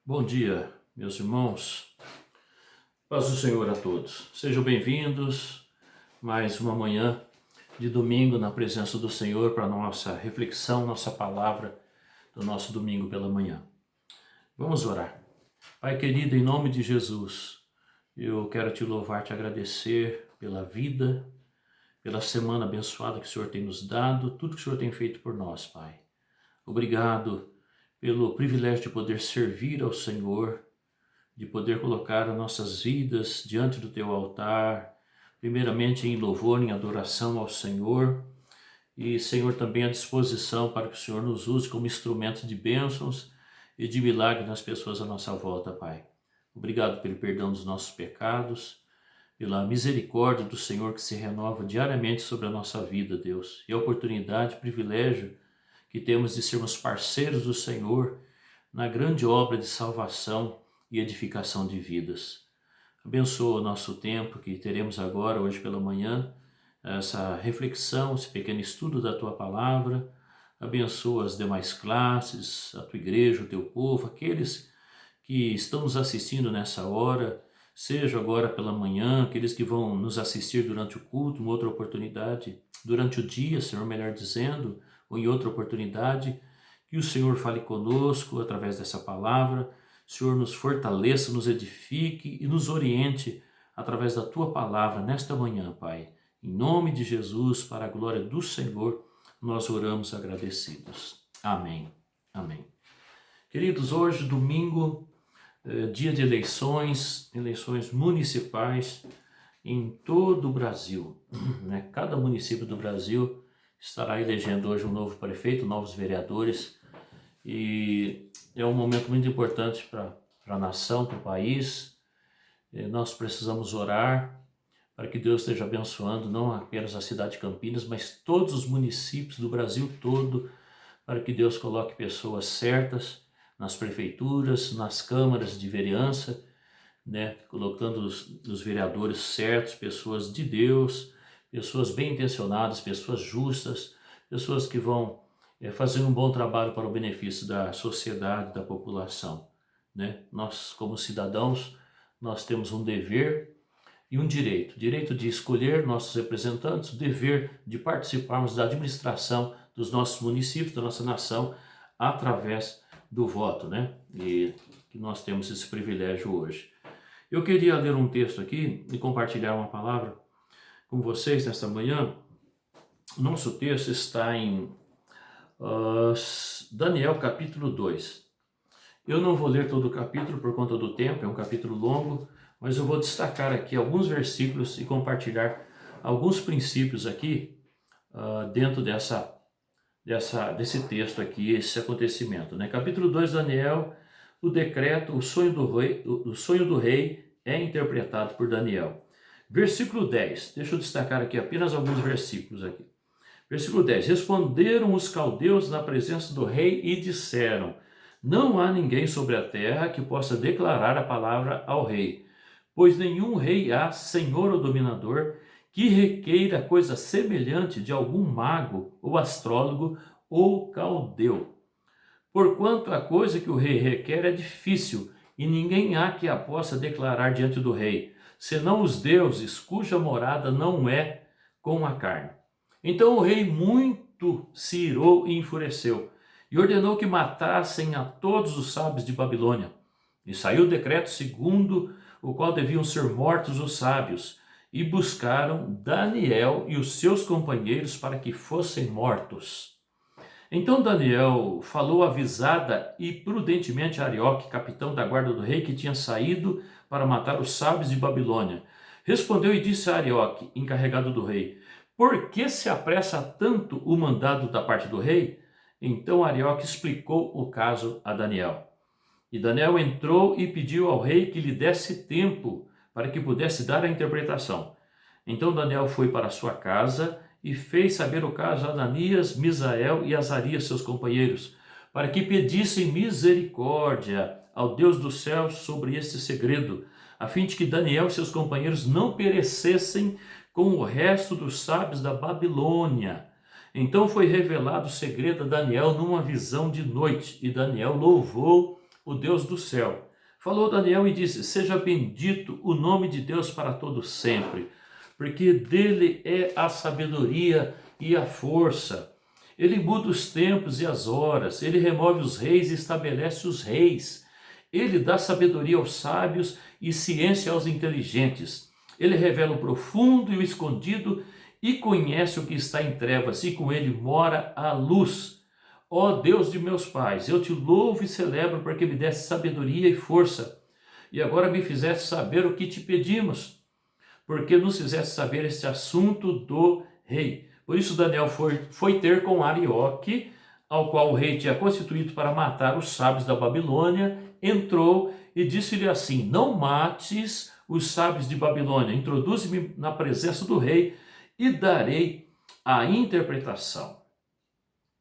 Bom dia, meus irmãos. Paz do Senhor a todos. Sejam bem-vindos mais uma manhã de domingo na presença do Senhor para nossa reflexão, nossa palavra do nosso domingo pela manhã. Vamos orar. Pai querido, em nome de Jesus, eu quero te louvar, te agradecer pela vida, pela semana abençoada que o Senhor tem nos dado, tudo que o Senhor tem feito por nós, Pai. Obrigado pelo privilégio de poder servir ao Senhor, de poder colocar as nossas vidas diante do teu altar, primeiramente em louvor, em adoração ao Senhor, e Senhor também à disposição para que o Senhor nos use como instrumento de bênçãos e de milagre nas pessoas à nossa volta, Pai. Obrigado pelo perdão dos nossos pecados, pela misericórdia do Senhor que se renova diariamente sobre a nossa vida, Deus, e a oportunidade, privilégio que temos de sermos parceiros do Senhor na grande obra de salvação e edificação de vidas. Abençoa o nosso tempo que teremos agora, hoje pela manhã, essa reflexão, esse pequeno estudo da Tua Palavra. Abençoa as demais classes, a Tua igreja, o Teu povo, aqueles que estão nos assistindo nessa hora, seja agora pela manhã, aqueles que vão nos assistir durante o culto, uma outra oportunidade, durante o dia, Senhor, melhor dizendo, ou em outra oportunidade, que o Senhor fale conosco através dessa palavra. O Senhor nos fortaleça, nos edifique e nos oriente através da Tua palavra nesta manhã, Pai. Em nome de Jesus, para a glória do Senhor, nós oramos agradecidos. Amém. Amém. Queridos, hoje, domingo, dia de eleições municipais em todo o Brasil. Cada município do Brasil estará elegendo hoje um novo prefeito, novos vereadores, e é um momento muito importante para a nação, para o país. Nós precisamos orar para que Deus esteja abençoando não apenas a cidade de Campinas, mas todos os municípios do Brasil todo, para que Deus coloque pessoas certas nas prefeituras, nas câmaras de vereança, colocando os vereadores certos, pessoas de Deus, pessoas bem intencionadas, pessoas justas, pessoas que vão fazer um bom trabalho para o benefício da sociedade, da população. Nós, como cidadãos, nós temos um dever e um direito. Direito de escolher nossos representantes, o dever de participarmos da administração dos nossos municípios, da nossa nação, através do voto, E que nós temos esse privilégio hoje. Eu queria ler um texto aqui e compartilhar uma palavra com vocês nesta manhã. Nosso texto está em Daniel capítulo 2. Eu não vou ler todo o capítulo por conta do tempo, é um capítulo longo, mas eu vou destacar aqui alguns versículos e compartilhar alguns princípios aqui dentro desse texto aqui, esse acontecimento. Capítulo 2, Daniel, o decreto, o sonho do rei é interpretado por Daniel. Versículo 10, deixa eu destacar aqui apenas alguns versículos aqui. Versículo 10, responderam os caldeus na presença do rei e disseram: não há ninguém sobre a terra que possa declarar a palavra ao rei, pois nenhum rei há, senhor ou dominador, que requeira coisa semelhante de algum mago ou astrólogo ou caldeu. Porquanto a coisa que o rei requer é difícil, e ninguém há que a possa declarar diante do rei, senão os deuses cuja morada não é com a carne. Então o rei muito se irou e enfureceu, e ordenou que matassem a todos os sábios de Babilônia. E saiu o decreto segundo o qual deviam ser mortos os sábios, e buscaram Daniel e os seus companheiros para que fossem mortos. Então Daniel falou avisada e prudentemente a Arioque, capitão da guarda do rei, que tinha saído para matar os sábios de Babilônia. Respondeu e disse a Arioque, encarregado do rei: por que se apressa tanto o mandado da parte do rei? Então Arioque explicou o caso a Daniel. E Daniel entrou e pediu ao rei que lhe desse tempo para que pudesse dar a interpretação. Então Daniel foi para sua casa e fez saber o caso a Ananias, Misael e Azarias, seus companheiros, para que pedissem misericórdia ao Deus do céu sobre este segredo, a fim de que Daniel e seus companheiros não perecessem com o resto dos sábios da Babilônia. Então foi revelado o segredo a Daniel numa visão de noite, e Daniel louvou o Deus do céu. Falou Daniel e disse: seja bendito o nome de Deus para todo sempre, porque dele é a sabedoria e a força. Ele muda os tempos e as horas, ele remove os reis e estabelece os reis. Ele dá sabedoria aos sábios e ciência aos inteligentes. Ele revela o profundo e o escondido e conhece o que está em trevas, e com ele mora a luz. Ó Deus de meus pais, eu te louvo e celebro porque me deste sabedoria e força, e agora me fizeste saber o que te pedimos, porque nos fizeste saber este assunto do rei. Por isso Daniel foi ter com Arioque, ao qual o rei tinha constituído para matar os sábios da Babilônia, entrou e disse-lhe assim: não mates os sábios de Babilônia, introduze-me na presença do rei e darei a interpretação.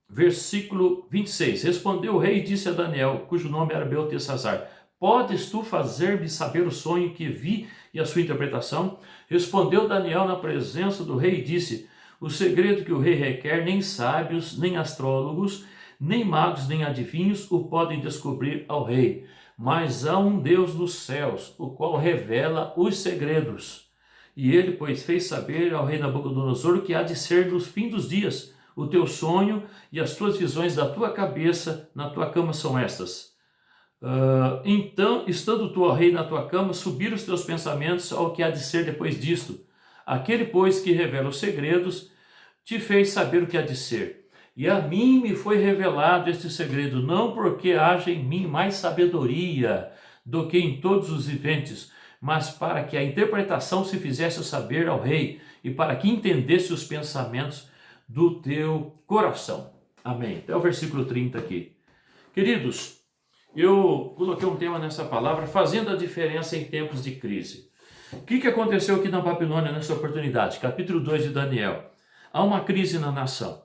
Versículo 26. Respondeu o rei e disse a Daniel, cujo nome era Beltesazar: podes tu fazer-me saber o sonho que vi e a sua interpretação? Respondeu Daniel na presença do rei e disse: o segredo que o rei requer, nem sábios, nem astrólogos, nem magos, nem adivinhos o podem descobrir ao rei. Mas há um Deus dos céus, o qual revela os segredos. E ele, pois, fez saber ao rei Nabucodonosor o que há de ser no fim dos dias. O teu sonho e as tuas visões da tua cabeça na tua cama são estas. Então, estando tu, ó rei, na tua cama, subiram os teus pensamentos ao que há de ser depois disto. Aquele, pois, que revela os segredos, te fez saber o que há de ser. E a mim me foi revelado este segredo, não porque haja em mim mais sabedoria do que em todos os viventes, mas para que a interpretação se fizesse saber ao rei, e para que entendesse os pensamentos do teu coração. Amém. Até o versículo 30 aqui. Queridos, eu coloquei um tema nessa palavra, fazendo a diferença em tempos de crise. O que aconteceu aqui na Babilônia nessa oportunidade? Capítulo 2 de Daniel. Há uma crise na nação.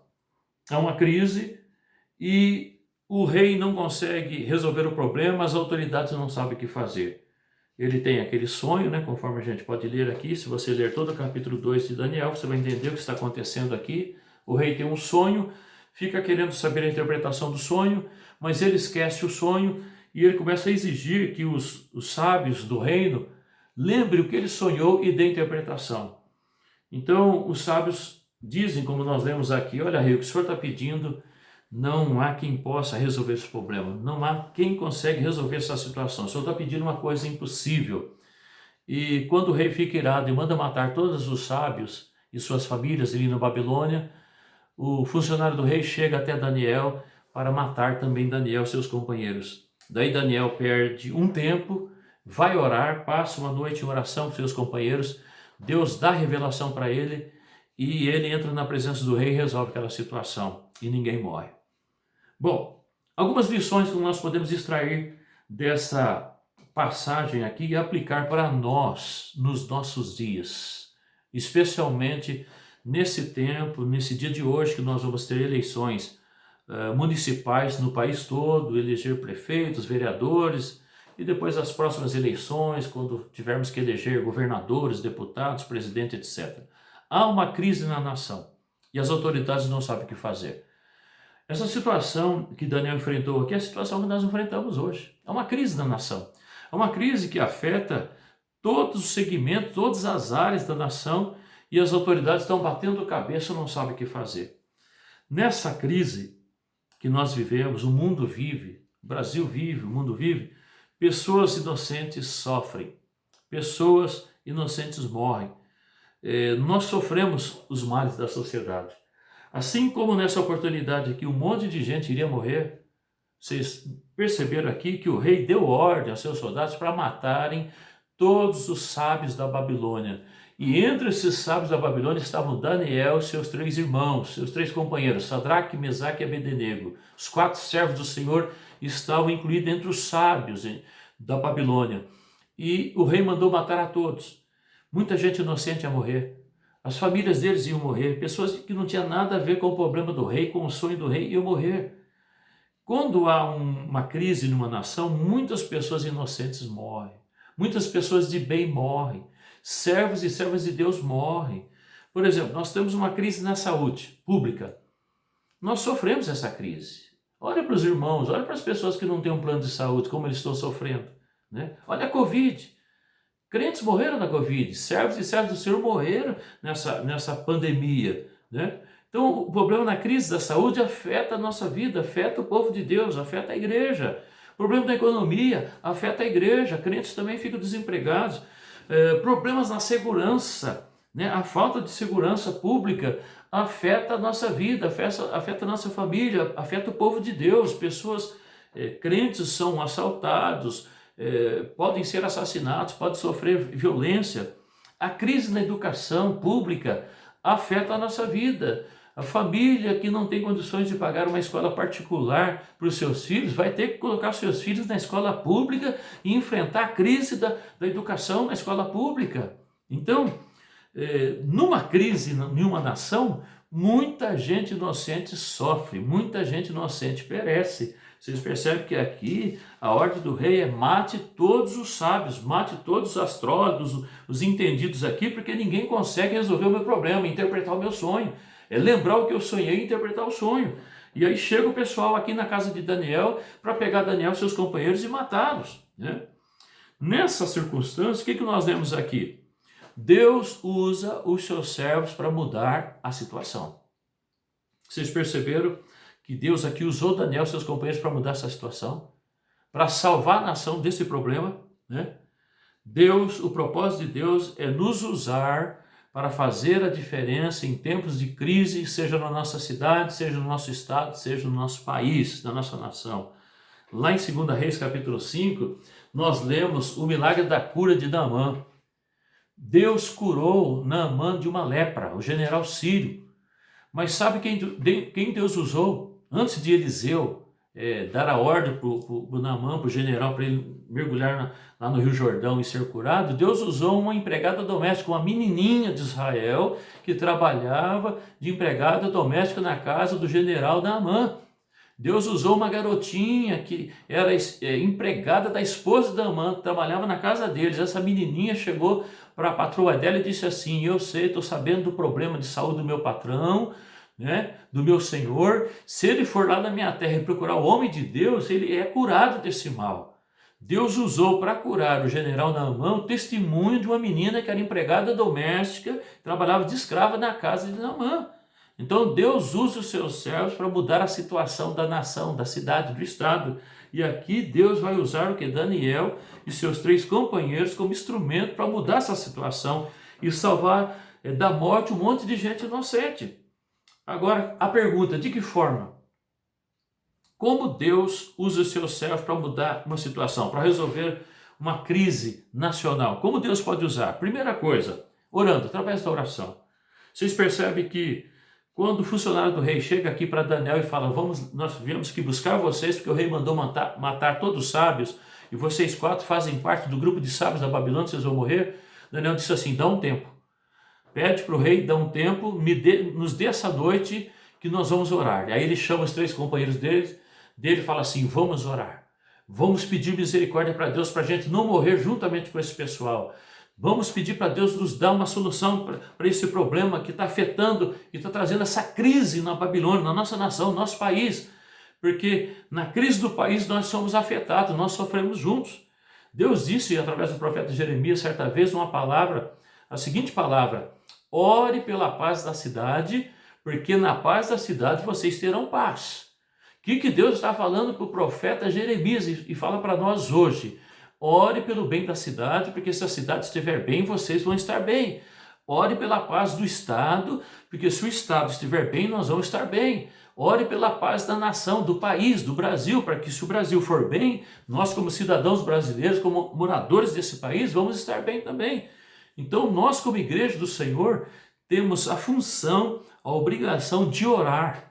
Há uma crise e o rei não consegue resolver o problema, as autoridades não sabem o que fazer. Ele tem aquele sonho, né, conforme a gente pode ler aqui. Se você ler todo o capítulo 2 de Daniel, você vai entender o que está acontecendo aqui. O rei tem um sonho, fica querendo saber a interpretação do sonho, mas ele esquece o sonho e ele começa a exigir que os sábios do reino lembrem o que ele sonhou e dê interpretação. Então, os sábios dizem, como nós lemos aqui: olha, rei, o que o senhor está pedindo, não há quem possa resolver esse problema, não há quem consegue resolver essa situação. O senhor está pedindo uma coisa impossível. E quando o rei fica irado e manda matar todos os sábios e suas famílias ali na Babilônia, o funcionário do rei chega até Daniel para matar também Daniel e seus companheiros. Daí Daniel perde um tempo, vai orar, passa uma noite em oração com seus companheiros, Deus dá revelação para ele e ele entra na presença do rei e resolve aquela situação e ninguém morre. Bom, algumas lições que nós podemos extrair dessa passagem aqui e aplicar para nós nos nossos dias, especialmente nesse tempo, nesse dia de hoje que nós vamos ter eleições municipais no país todo, eleger prefeitos, vereadores e depois as próximas eleições, quando tivermos que eleger governadores, deputados, presidente, etc. Há uma crise na nação e as autoridades não sabem o que fazer. Essa situação que Daniel enfrentou aqui é a situação que nós enfrentamos hoje. É uma crise na nação. É uma crise que afeta todos os segmentos, todas as áreas da nação e as autoridades estão batendo cabeça e não sabem o que fazer. Nessa crise que nós vivemos, o mundo vive, o Brasil vive, o mundo vive, pessoas inocentes sofrem, pessoas inocentes morrem. Nós sofremos os males da sociedade. Assim como nessa oportunidade aqui, um monte de gente iria morrer, vocês perceberam aqui que o rei deu ordem aos seus soldados para matarem todos os sábios da Babilônia. E entre esses sábios da Babilônia estavam Daniel e seus 3 irmãos, seus 3 companheiros, Sadraque, Mesaque e Abednego. Os 4 servos do Senhor estavam incluídos entre os sábios da Babilônia. E o rei mandou matar a todos. Muita gente inocente ia morrer. As famílias deles iam morrer. Pessoas que não tinham nada a ver com o problema do rei, com o sonho do rei, iam morrer. Quando há uma crise numa nação, muitas pessoas inocentes morrem. Muitas pessoas de bem morrem. Servos e servas de Deus morrem. Por exemplo, nós temos uma crise na saúde pública. Nós sofremos essa crise. Olha para os irmãos, olha para as pessoas que não têm um plano de saúde, como eles estão sofrendo, né? Olha a Covid. Crentes morreram na Covid, servos e servos do Senhor morreram nessa pandemia, né? Então, o problema na crise da saúde afeta a nossa vida, afeta o povo de Deus, afeta a igreja. O problema da economia afeta a igreja, crentes também ficam desempregados. Problemas na segurança, né? A falta de segurança pública afeta a nossa vida, afeta a nossa família, afeta o povo de Deus. Pessoas crentes são assaltados, podem ser assassinados, podem sofrer violência. A crise na educação pública afeta a nossa vida. A família que não tem condições de pagar uma escola particular para os seus filhos vai ter que colocar seus filhos na escola pública e enfrentar a crise da educação na escola pública. Então, numa crise em uma nação, muita gente inocente sofre, muita gente inocente perece. Vocês percebem que aqui a ordem do rei é mate todos os sábios, mate todos os astrólogos, os entendidos aqui, porque ninguém consegue resolver o meu problema, interpretar o meu sonho. É lembrar o que eu sonhei e interpretar o sonho. E aí chega o pessoal aqui na casa de Daniel para pegar Daniel e seus companheiros e matá-los, né? Nessa circunstância, o que nós vemos aqui? Deus usa os seus servos para mudar a situação. Vocês perceberam que Deus aqui usou Daniel e seus companheiros para mudar essa situação? Para salvar a nação desse problema, né? O propósito de Deus é nos usar para fazer a diferença em tempos de crise, seja na nossa cidade, seja no nosso estado, seja no nosso país, na nossa nação. Lá em 2 Reis, capítulo 5, nós lemos o milagre da cura de Naamã. Deus curou Naamã de uma lepra, o general sírio. Mas sabe quem Deus usou? Antes de Eliseu dar a ordem para o Naamã, para o general, para ele mergulhar lá no Rio Jordão e ser curado, Deus usou uma empregada doméstica, uma menininha de Israel, que trabalhava de empregada doméstica na casa do general Naamã. Deus usou uma garotinha que era empregada da esposa de Naamã, que trabalhava na casa deles. Essa menininha chegou para a patroa dela e disse assim: eu sei, estou sabendo do problema de saúde do meu patrão, né, do meu senhor. Se ele for lá na minha terra e procurar o homem de Deus, ele é curado desse mal. Deus usou para curar o general Naamã o testemunho de uma menina que era empregada doméstica, trabalhava de escrava na casa de Naamã. Então Deus usa os seus servos para mudar a situação da nação, da cidade, do estado. E aqui Deus vai usar o que? Daniel e seus 3 companheiros como instrumento para mudar essa situação e salvar da morte um monte de gente inocente. Agora, a pergunta: de que forma? Como Deus usa os seus servos para mudar uma situação, para resolver uma crise nacional? Como Deus pode usar? Primeira coisa, orando, através da oração. Vocês percebem que quando o funcionário do rei chega aqui para Daniel e fala: nós viemos aqui buscar vocês porque o rei mandou matar todos os sábios e vocês 4 fazem parte do grupo de sábios da Babilônia, vocês vão morrer. Daniel disse assim: dá um tempo. Pede para o rei, dá um tempo, nos dê essa noite que nós vamos orar. Aí ele chama os 3 companheiros dele e fala assim: vamos orar. Vamos pedir misericórdia para Deus para a gente não morrer juntamente com esse pessoal. Vamos pedir para Deus nos dar uma solução para esse problema que está afetando e está trazendo essa crise na Babilônia, na nossa nação, no nosso país. Porque na crise do país nós somos afetados, nós sofremos juntos. Deus disse através do profeta Jeremias certa vez uma palavra, a seguinte palavra: ore pela paz da cidade, porque na paz da cidade vocês terão paz. O que Deus está falando para o profeta Jeremias e fala para nós hoje? Ore pelo bem da cidade, porque se a cidade estiver bem, vocês vão estar bem. Ore pela paz do Estado, porque se o Estado estiver bem, nós vamos estar bem. Ore pela paz da nação, do país, do Brasil, para que se o Brasil for bem, nós como cidadãos brasileiros, como moradores desse país, vamos estar bem também. Então nós como igreja do Senhor temos a função, a obrigação de orar.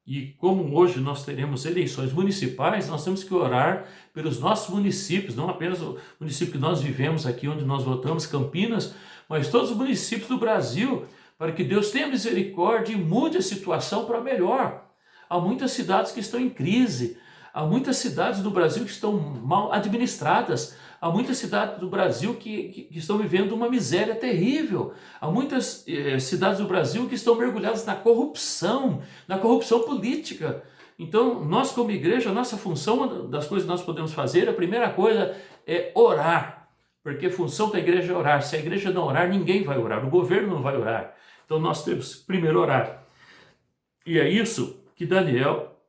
E como hoje nós teremos eleições municipais, nós temos que orar pelos nossos municípios, não apenas o município que nós vivemos aqui, onde nós votamos, Campinas, mas todos os municípios do Brasil, para que Deus tenha misericórdia e mude a situação para melhor. Há muitas cidades que estão em crise, há muitas cidades do Brasil que estão mal administradas, há muitas cidades do Brasil que estão vivendo uma miséria terrível. Há muitas cidades do Brasil que estão mergulhadas na corrupção política. Então, nós como igreja, a nossa função, uma das coisas que nós podemos fazer, a primeira coisa é orar, porque a função da igreja é orar. Se a igreja não orar, ninguém vai orar, o governo não vai orar. Então, nós temos que primeiro orar. E é isso que Daniel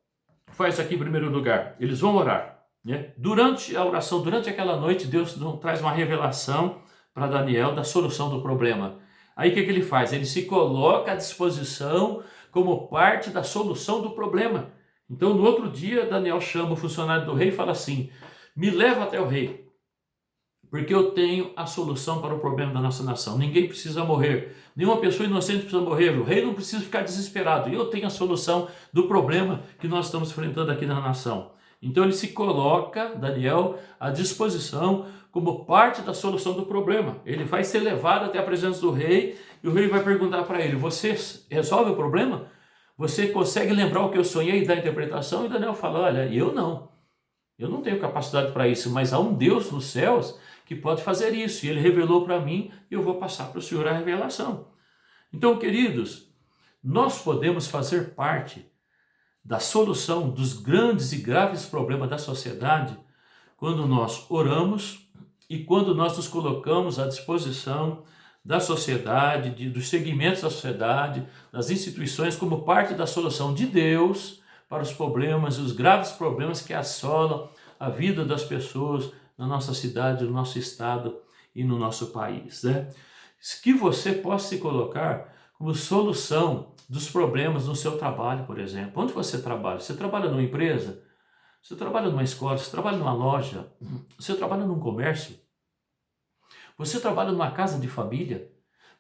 faz aqui em primeiro lugar. Eles vão orar, né? Durante a oração, durante aquela noite, Deus traz uma revelação para Daniel da solução do problema. Aí o que ele faz? Ele se coloca à disposição como parte da solução do problema. Então, no outro dia, Daniel chama o funcionário do rei e fala assim: me leva até o rei, porque eu tenho a solução para o problema da nossa nação. Ninguém precisa morrer, nenhuma pessoa inocente precisa morrer, o rei não precisa ficar desesperado. Eu tenho a solução do problema que nós estamos enfrentando aqui na nação. Então ele se coloca, Daniel, à disposição como parte da solução do problema. Ele vai ser levado até a presença do rei e o rei vai perguntar para ele: você resolve o problema? Você consegue lembrar o que eu sonhei e dar interpretação? E Daniel fala: olha, eu não tenho capacidade para isso, mas há um Deus nos céus que pode fazer isso. E ele revelou para mim e eu vou passar para o Senhor a revelação. Então, queridos, nós podemos fazer parte da solução dos grandes e graves problemas da sociedade quando nós oramos e quando nós nos colocamos à disposição da sociedade, dos segmentos da sociedade, das instituições, como parte da solução de Deus para os problemas e os graves problemas que assolam a vida das pessoas na nossa cidade, no nosso estado e no nosso país, né? Que você possa se colocar como solução dos problemas no seu trabalho, por exemplo. Onde você trabalha? Você trabalha numa empresa? Você trabalha numa escola? Você trabalha numa loja? Você trabalha num comércio? Você trabalha numa casa de família?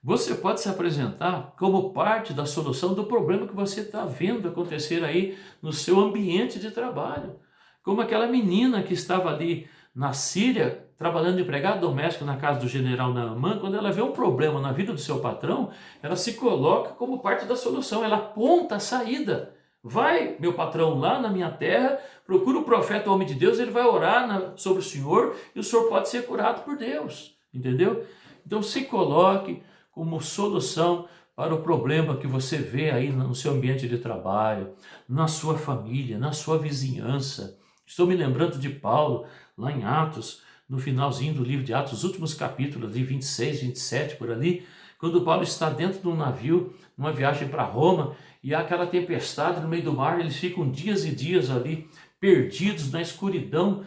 Você pode se apresentar como parte da solução do problema que você está vendo acontecer aí no seu ambiente de trabalho. Como aquela menina que estava ali na Síria, trabalhando de empregada doméstica na casa do general Naamã, quando ela vê um problema na vida do seu patrão, ela se coloca como parte da solução, ela aponta a saída. Vai, meu patrão, lá na minha terra, procura o profeta, o homem de Deus, ele vai orar sobre o senhor e o senhor pode ser curado por Deus. Entendeu? Então se coloque como solução para o problema que você vê aí no seu ambiente de trabalho, na sua família, na sua vizinhança. Estou me lembrando de Paulo, lá em Atos, no finalzinho do livro de Atos, os últimos capítulos, ali 26, 27, por ali, quando Paulo está dentro de um navio, numa viagem para Roma, e há aquela tempestade no meio do mar, eles ficam dias e dias ali, perdidos na escuridão,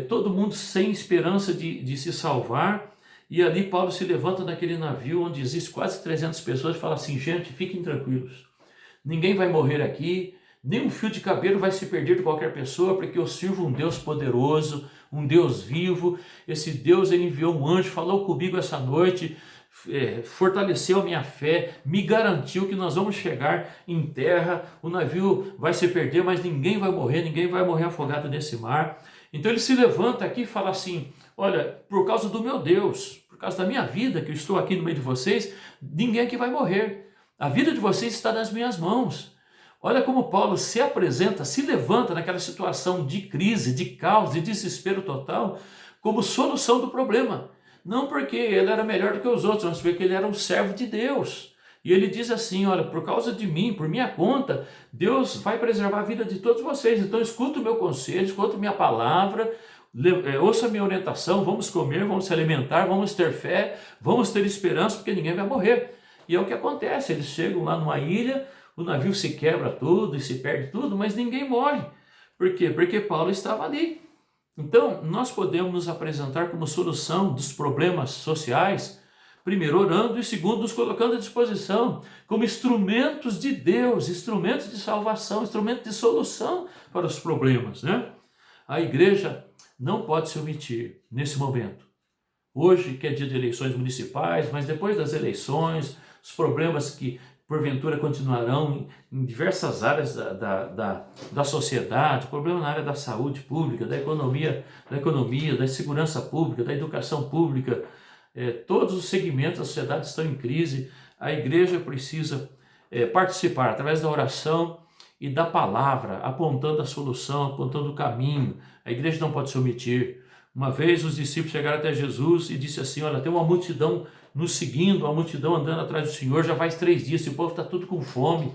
todo mundo sem esperança de se salvar. E ali Paulo se levanta naquele navio onde existe quase 300 pessoas e fala assim: gente, fiquem tranquilos, ninguém vai morrer aqui, nem um fio de cabelo vai se perder de qualquer pessoa, porque eu sirvo um Deus poderoso, um Deus vivo. Esse Deus, ele enviou um anjo, falou comigo essa noite, fortaleceu a minha fé, me garantiu que nós vamos chegar em terra, o navio vai se perder, mas ninguém vai morrer afogado nesse mar. Então ele se levanta aqui e fala assim: olha, por causa do meu Deus, por causa da minha vida, que eu estou aqui no meio de vocês, ninguém aqui vai morrer. A vida de vocês está nas minhas mãos. Olha como Paulo se apresenta, se levanta naquela situação de crise, de caos, de desespero total, como solução do problema. Não porque ele era melhor do que os outros, mas porque ele era um servo de Deus. E ele diz assim: olha, por causa de mim, por minha conta, Deus vai preservar a vida de todos vocês. Então escuta o meu conselho, escuta minha palavra, ouça a minha orientação, vamos comer, vamos se alimentar, vamos ter fé, vamos ter esperança, porque ninguém vai morrer. E é o que acontece, eles chegam lá numa ilha, o navio se quebra tudo e se perde tudo, mas ninguém morre. Por quê? Porque Paulo estava ali. Então, nós podemos nos apresentar como solução dos problemas sociais, primeiro orando e segundo nos colocando à disposição como instrumentos de Deus, instrumentos de salvação, instrumentos de solução para os problemas, né? A igreja não pode se omitir nesse momento. Hoje, que é dia de eleições municipais, mas depois das eleições, os problemas que porventura continuarão em diversas áreas da sociedade, problema na área da saúde pública, da economia, da segurança pública, da educação pública, todos os segmentos da sociedade estão em crise. A igreja precisa participar através da oração e da palavra, apontando a solução, apontando o caminho. A igreja não pode se omitir. Uma vez os discípulos chegaram até Jesus e disse assim: olha, tem uma multidão nos seguindo, uma multidão andando atrás do Senhor, já faz 3 dias, esse povo está tudo com fome,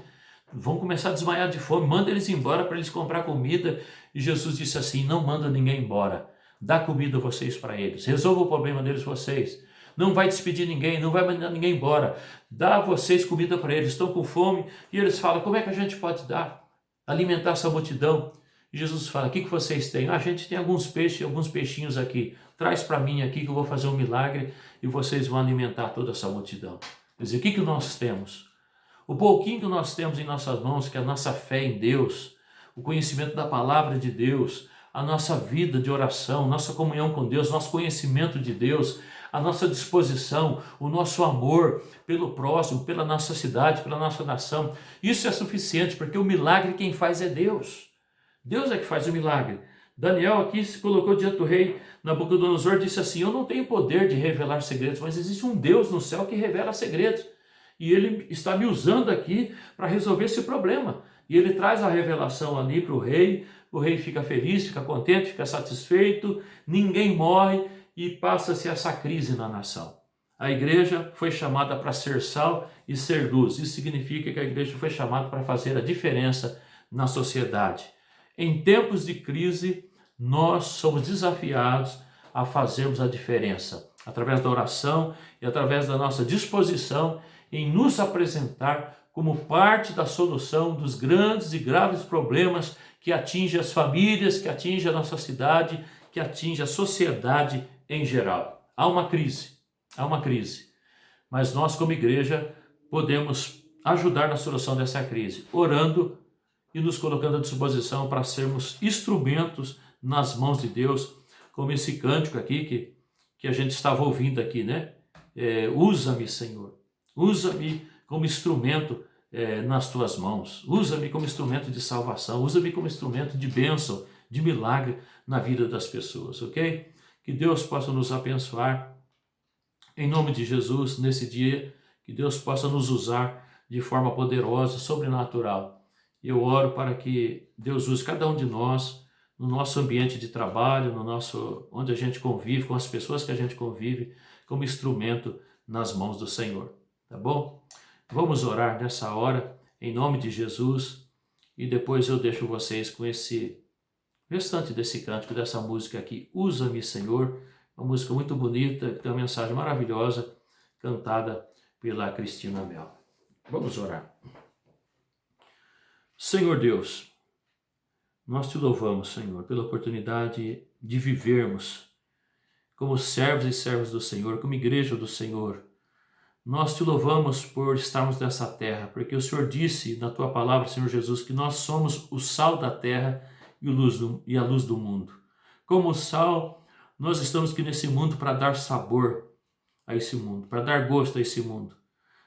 vão começar a desmaiar de fome, manda eles embora para eles comprar comida. E Jesus disse assim: não manda ninguém embora, dá comida vocês para eles, resolva o problema deles vocês. Não vai despedir ninguém, não vai mandar ninguém embora, dá vocês comida para eles, estão com fome. E eles falam: como é que a gente pode dar, alimentar essa multidão? E Jesus fala: o que vocês têm? A gente tem alguns peixes, alguns peixinhos aqui, traz para mim aqui que eu vou fazer um milagre e vocês vão alimentar toda essa multidão. Quer dizer, o que nós temos? O pouquinho que nós temos em nossas mãos, que é a nossa fé em Deus, o conhecimento da palavra de Deus, a nossa vida de oração, nossa comunhão com Deus, nosso conhecimento de Deus, a nossa disposição, o nosso amor pelo próximo, pela nossa cidade, pela nossa nação, isso é suficiente, porque o milagre quem faz é Deus. Deus é que faz o milagre. Daniel aqui se colocou diante do rei Nabucodonosor, disse assim: eu não tenho poder de revelar segredos, mas existe um Deus no céu que revela segredos. E ele está me usando aqui para resolver esse problema. E ele traz a revelação ali para o rei fica feliz, fica contente, fica satisfeito, ninguém morre e passa-se essa crise na nação. A igreja foi chamada para ser sal e ser luz. Isso significa que a igreja foi chamada para fazer a diferença na sociedade. Em tempos de crise, nós somos desafiados a fazermos a diferença, através da oração e através da nossa disposição em nos apresentar como parte da solução dos grandes e graves problemas que atingem as famílias, que atingem a nossa cidade, que atingem a sociedade em geral. Há uma crise, mas nós como igreja podemos ajudar na solução dessa crise, orando e nos colocando à disposição para sermos instrumentos nas mãos de Deus, como esse cântico aqui que a gente estava ouvindo aqui, né? Usa-me, Senhor. Usa-me como instrumento nas tuas mãos. Usa-me como instrumento de salvação. Usa-me como instrumento de bênção, de milagre na vida das pessoas, ok? Que Deus possa nos abençoar em nome de Jesus nesse dia. Que Deus possa nos usar de forma poderosa, sobrenatural. Eu oro para que Deus use cada um de nós no nosso ambiente de trabalho, onde a gente convive, com as pessoas que a gente convive, como instrumento nas mãos do Senhor. Tá bom? Vamos orar nessa hora, em nome de Jesus, e depois eu deixo vocês com esse restante desse cântico, dessa música aqui, Usa-me, Senhor, uma música muito bonita, que tem uma mensagem maravilhosa, cantada pela Cristina Mel. Vamos orar. Senhor Deus, nós te louvamos, Senhor, pela oportunidade de vivermos como servos e servas do Senhor, como igreja do Senhor. Nós te louvamos por estarmos nessa terra, porque o Senhor disse na tua palavra, Senhor Jesus, que nós somos o sal da terra e a luz do mundo. Como o sal, nós estamos aqui nesse mundo para dar sabor a esse mundo, para dar gosto a esse mundo.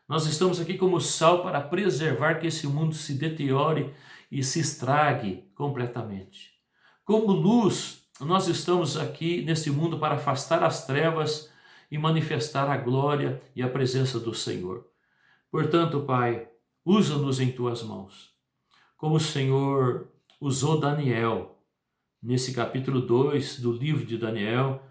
Nós estamos aqui como sal para preservar que esse mundo se deteriore e se estrague completamente. Como luz, nós estamos aqui nesse mundo para afastar as trevas e manifestar a glória e a presença do Senhor. Portanto, Pai, usa-nos em tuas mãos. Como o Senhor usou Daniel, nesse capítulo 2 do livro de Daniel,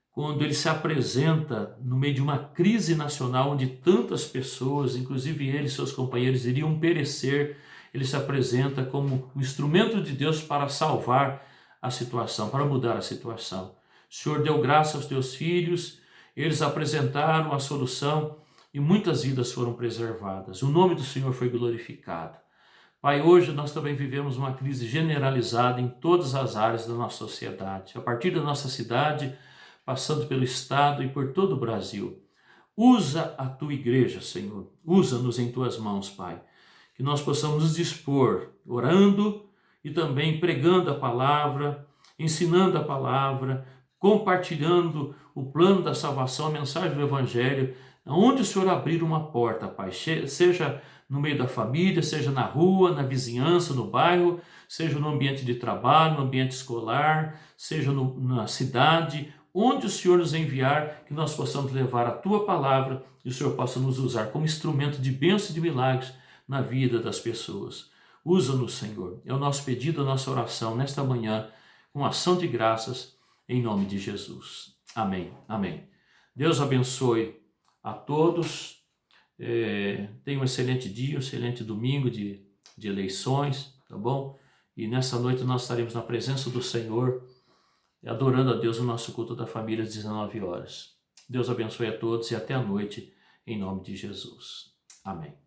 quando ele se apresenta no meio de uma crise nacional onde tantas pessoas, inclusive ele e seus companheiros, iriam perecer, ele se apresenta como um instrumento de Deus para salvar a situação, para mudar a situação. O Senhor deu graça aos teus filhos, eles apresentaram a solução e muitas vidas foram preservadas. O nome do Senhor foi glorificado. Pai, hoje nós também vivemos uma crise generalizada em todas as áreas da nossa sociedade, a partir da nossa cidade, passando pelo estado e por todo o Brasil. Usa a tua igreja, Senhor. Usa-nos em tuas mãos, Pai. Que nós possamos nos dispor, orando e também pregando a palavra, ensinando a palavra, compartilhando o plano da salvação, a mensagem do Evangelho, onde o Senhor abrir uma porta, Pai, seja no meio da família, seja na rua, na vizinhança, no bairro, seja no ambiente de trabalho, no ambiente escolar, seja na cidade, onde o Senhor nos enviar, que nós possamos levar a tua palavra e o Senhor possa nos usar como instrumento de bênção e de milagres na vida das pessoas. Usa-nos, Senhor. É o nosso pedido, a nossa oração nesta manhã, com ação de graças, em nome de Jesus. Amém. Amém. Deus abençoe a todos. Tenha um excelente dia, um excelente domingo de de eleições, tá bom? E nessa noite nós estaremos na presença do Senhor, adorando a Deus no nosso culto da família às 19 horas. Deus abençoe a todos e até a noite, em nome de Jesus. Amém.